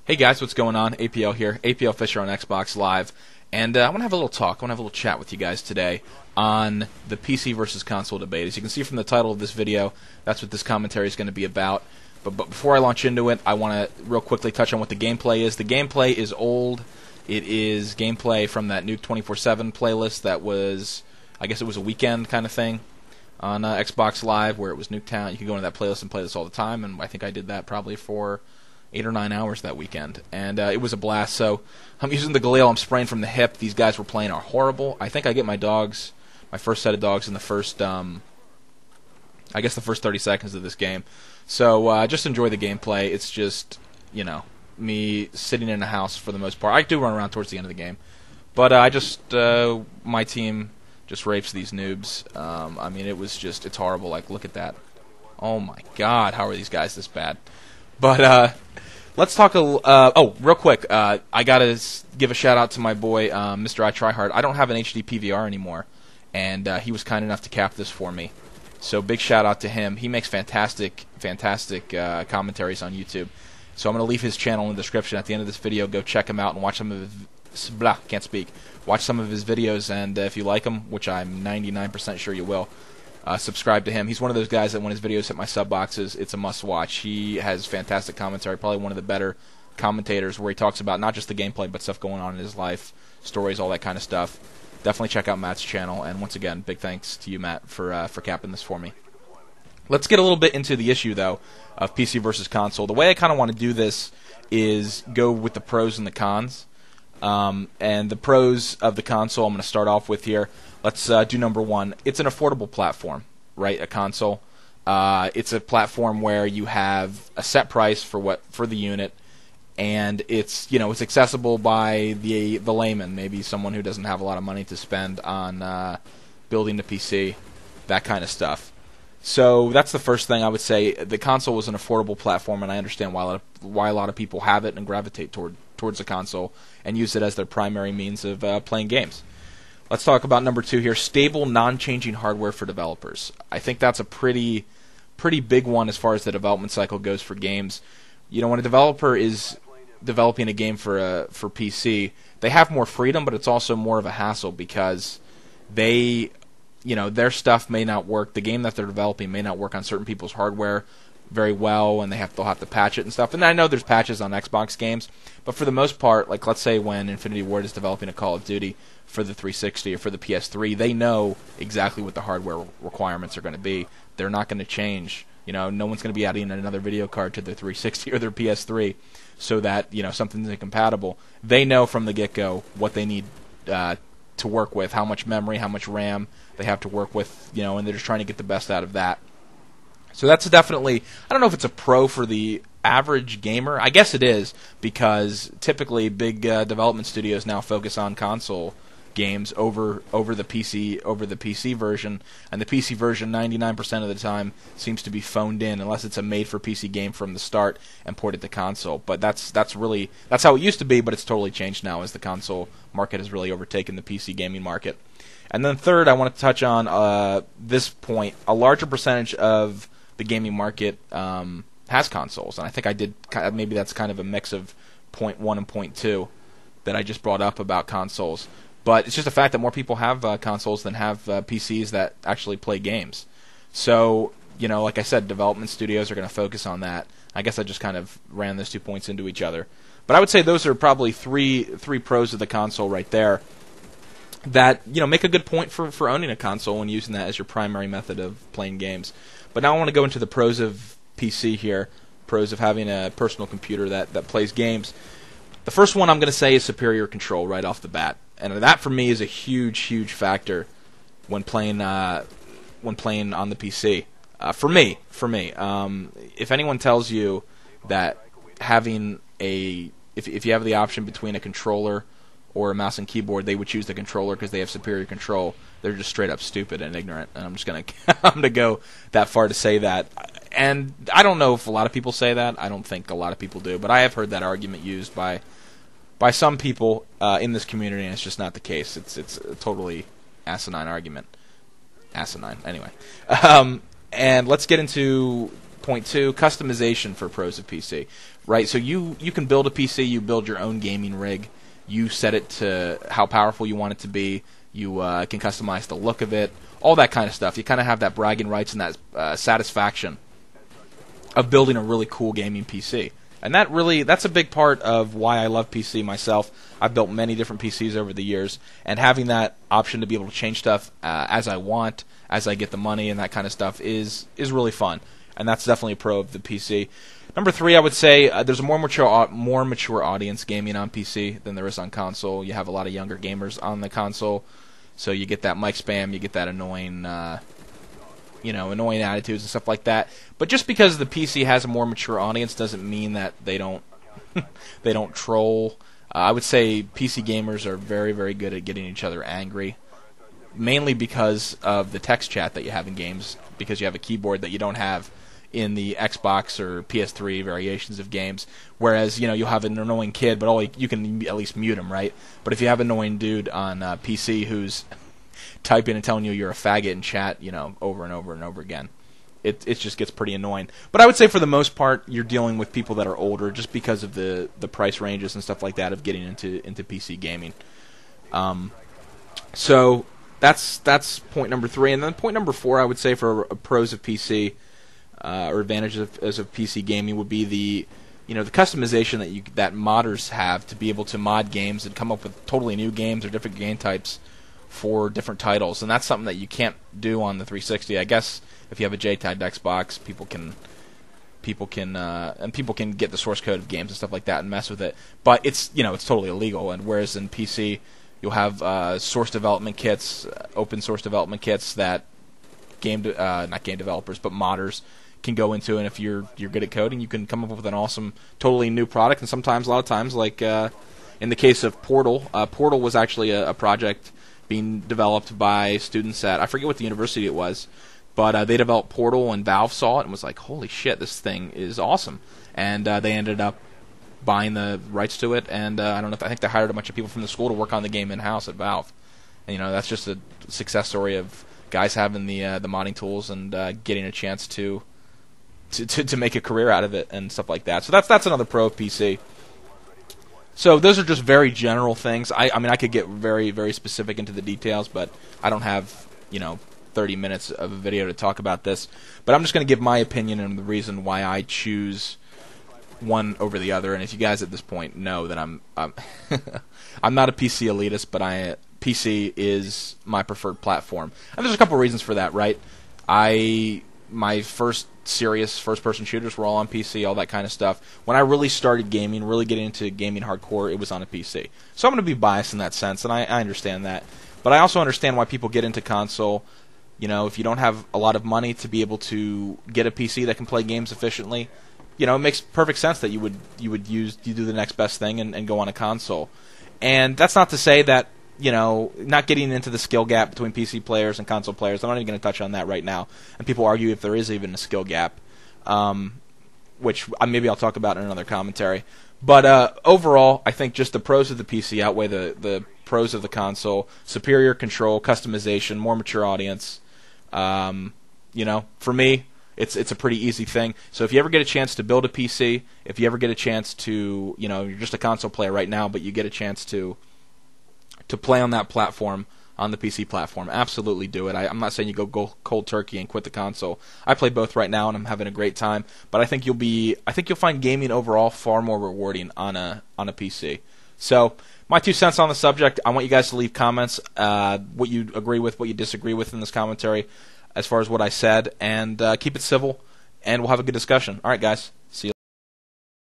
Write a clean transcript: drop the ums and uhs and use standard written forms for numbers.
Hey guys, what's going on? APL here, APL Fisher on Xbox Live, and I want to have a little talk, I want to have a little chat with you guys today on the PC versus console debate. As you can see from the title of this video, that's what this commentary is going to be about. But before I launch into it, I want to real quickly touch on what the gameplay is. The gameplay is old. It is gameplay from that Nuke 24/7 playlist that was, I guess it was a weekend kind of thing on Xbox Live where it was Nuketown. You could go into that playlist and play this all the time, and I think I did that probably for 8 or 9 hours that weekend, and it was a blast. So I'm using the Galil. I'm spraying from the hip. These guys were playing are horrible. I think I get my dogs, my first set of dogs in the first, I guess the first 30 seconds of this game. So just enjoy the gameplay. It's just, you know, me sitting in a house for the most part. I do run around towards the end of the game, but I just my team just rapes these noobs. I mean, it's horrible. Like, look at that. Oh my God, how are these guys this bad? But let's talk real quick. I gotta give a shout out to my boy, Mr. I Try Hard. I don't have an HD PVR anymore, and he was kind enough to cap this for me. So big shout out to him. He makes fantastic commentaries on YouTube. So I'm gonna leave his channel in the description at the end of this video. Go check him out and watch some of his Watch some of his videos, and if you like him, which I'm 99% sure you will. Subscribe to him. He's one of those guys that when his videos hit my sub boxes, it's a must-watch. He has fantastic commentary, probably one of the better commentators, where he talks about not just the gameplay, but stuff going on in his life, stories, all that kind of stuff. Definitely check out Matt's channel, and once again, big thanks to you, Matt, for capping this for me. Let's get a little bit into the issue, though, of PC versus console. The way I kind of want to do this is go with the pros and the cons. And the pros of the console I'm going to start off with here. Let's do number one. It's an affordable platform, right? A console. It's a platform where you have a set price for the unit, and it's accessible by the layman, maybe someone who doesn't have a lot of money to spend on building the PC, that kind of stuff. So that's the first thing I would say. The console is an affordable platform, and I understand why a lot of people have it and gravitate towards the console and use it as their primary means of playing games. Let's talk about number two here: stable, non-changing hardware for developers. I think that's a pretty big one as far as the development cycle goes for games. You know, when a developer is developing a game for PC, they have more freedom, but it's also more of a hassle because their stuff may not work. The game that they're developing may not work on certain people's hardware very well, and they'll have to patch it and stuff. And I know there's patches on Xbox games, but for the most part, like let's say when Infinity Ward is developing a Call of Duty for the 360 or for the PS3, they know exactly what the hardware requirements are going to be. They're not going to change. No one's going to be adding another video card to their 360 or their PS3 so that something's incompatible. They know from the get-go what they need to work with, how much memory, how much RAM they have to work with, and they're just trying to get the best out of that. So that's definitely, I don't know if it's a pro for the average gamer. I guess it is, because typically big development studios now focus on console games over the PC version, and the PC version 99% of the time seems to be phoned in unless it's a made for PC game from the start and ported to console. But that's how it used to be, but it's totally changed now as the console market has really overtaken the PC gaming market. And then third, I want to touch on this point: a larger percentage of the gaming market has consoles, and I think I did. Maybe that's kind of a mix of point 1 and point 2 that I just brought up about consoles. But it's just a fact that more people have consoles than have PCs that actually play games. So, like I said, development studios are going to focus on that. I guess I just kind of ran those 2 points into each other. But I would say those are probably three pros of the console right there that make a good point for owning a console and using that as your primary method of playing games. But now I want to go into the pros of PC here, pros of having a personal computer that plays games. The first one I'm going to say is superior control right off the bat, and that for me is a huge factor when playing on the PC. For me, if anyone tells you that having if you have the option between a controller or a mouse and keyboard, they would choose the controller because they have superior control, they're just straight up stupid and ignorant. And I'm just gonna go that far to say that. And I don't know if a lot of people say that. I don't think a lot of people do, but I have heard that argument used by some people in this community, and it's just not the case. It's a totally asinine argument. Asinine, anyway. And let's get into point 2, customization for pros of PC. Right, so you can build a PC, you build your own gaming rig, you set it to how powerful you want it to be, you can customize the look of it, all that kind of stuff. You kind of have that bragging rights and that satisfaction of building a really cool gaming PC. And that's a big part of why I love PC myself. I've built many different PCs over the years, and having that option to be able to change stuff as I want, as I get the money and that kind of stuff is really fun. And that's definitely a pro of the PC. Number 3, I would say there's a more mature audience gaming on PC than there is on console. You have a lot of younger gamers on the console, so you get that mic spam, you get that annoying attitudes and stuff like that. But just because the PC has a more mature audience doesn't mean that they don't they don't troll. I would say PC gamers are very, very good at getting each other angry, mainly because of the text chat that you have in games, because you have a keyboard that you don't have in the Xbox or PS3 variations of games. Whereas, you'll have an annoying kid, but you can at least mute him, right? But if you have an annoying dude on PC who's typing and telling you you're a faggot in chat, over and over and over again, it just gets pretty annoying. But I would say for the most part, you're dealing with people that are older, just because of the price ranges and stuff like that of getting into PC gaming. So that's point number 3, and then point number 4, I would say for pros of PC or advantages of PC gaming would be the customization that modders have to be able to mod games and come up with totally new games or different game types for different titles, and that's something that you can't do on the 360. I guess if you have a JTAG Xbox, people can get the source code of games and stuff like that and mess with it. But it's totally illegal. And whereas in PC, you'll have source development kits, open source development kits that not game developers but modders can go into, and if you're good at coding, you can come up with an awesome, totally new product. And sometimes, a lot of times, like in the case of Portal, Portal was actually a project being developed by students at, I forget what the university it was, but they developed Portal, and Valve saw it and was like, holy shit, this thing is awesome. And they ended up buying the rights to it, and I think they hired a bunch of people from the school to work on the game in-house at Valve. And, that's just a success story of guys having the modding tools and getting a chance to make a career out of it and stuff like that. So that's another pro of PC. So those are just very general things. I mean, I could get very, very specific into the details, but I don't have 30 minutes of a video to talk about this. But I'm just going to give my opinion and the reason why I choose one over the other. And if you guys at this point know that I'm I'm not a PC elitist, but PC is my preferred platform, and there's a couple reasons for that, right? My first serious first-person shooters were all on PC, all that kind of stuff. When I really started gaming, really getting into gaming hardcore, it was on a PC. So I'm going to be biased in that sense, and I understand that. But I also understand why people get into console. If you don't have a lot of money to be able to get a PC that can play games efficiently, it makes perfect sense that you do the next best thing and go on a console. And that's not to say that not getting into the skill gap between PC players and console players. I'm not even going to touch on that right now. And people argue if there is even a skill gap, which maybe I'll talk about in another commentary. But overall, I think just the pros of the PC outweigh the pros of the console. Superior control, customization, more mature audience. For me, it's a pretty easy thing. So if you ever get a chance to build a PC, if you ever get a chance to, you're just a console player right now, but you get a chance to play on that platform, on the PC platform, absolutely do it. I'm not saying you go cold turkey and quit the console. I play both right now, and I'm having a great time. But I think you'll find gaming overall far more rewarding on a PC. So my 2 cents on the subject. I want you guys to leave comments, what you agree with, what you disagree with in this commentary, as far as what I said, and keep it civil, and we'll have a good discussion. All right, guys.